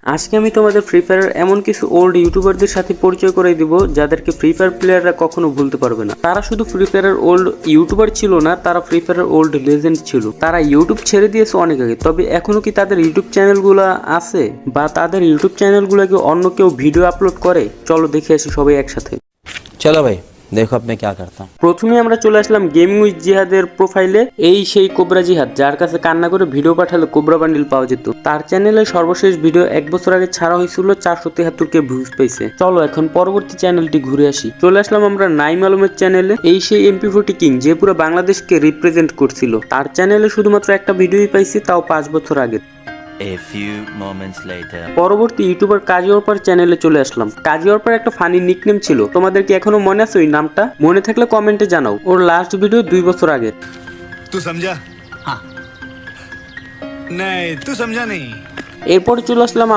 আজকে আমি তোমাদের ফ্রি ফায়ারের এমন কিছু ওল্ড ইউটিউবারদের সাথে পরিচয় করে দিব যাদেরকে ফ্রি ফায়ার প্লেয়াররা কখনো ভুলতে পারবে না। তারা শুধু ফ্রি ফায়ারের ওল্ড ইউটিউবার ছিল না, তারা ফ্রি ফায়ারের ওল্ড লেজেন্ড ছিল। তারা ইউটিউব ছেড়ে দিয়েছে অনেক আগে, তবে এখনো কি তাদের ইউটিউব চ্যানেলগুলো আছে বা তাদের ইউটিউব চ্যানেলগুলোকে অন্য কেউ ভিডিও আপলোড করে? চলো দেখে আসি সবাই একসাথে। चलो भाई देखो अब मैं क्या करता हूँ। প্রথমে আমরা চলে আসলাম গেমিং উইথ জিহাদের প্রোফাইলে। এই সেই কোবরা জিহাদ, যার কাছে কান্না করে ভিডিও পাঠালে কোবরা বান্ডিল পাওয়া যেত। তার চ্যানেলে সর্বশেষ ভিডিও 1 বছর আগে ছাড়া হয়েছিল, 473 কে ভিউজ পেয়েছে। চলো এখন পরবর্তী চ্যানেলটি ঘুরে আসি। চলে আসলাম আমরা নাইম আলমের চ্যানেলে। এই সেই MP40 কিং, যে পুরো বাংলাদেশকে রিপ্রেজেন্ট করছিল। তার চ্যানেলে শুধুমাত্র একটা ভিডিওই পাইছি, তাও 5 বছর আগে। A few moments later. পরবর্তী ইউটিউবার কাজী অরপার চ্যানেলে চলে আসলাম। কাজী অরপার একটা ফানি নিকনেম ছিল, তোমাদের কি এখনো মনে আছে ওই নামটা? মনে থাকলে কমেন্টে জানাও। ওর লাস্ট ভিডিও 2 বছর আগে। तू समझा? हाँ। नहीं तू समझा नहीं। এরপরে চলে আসলাম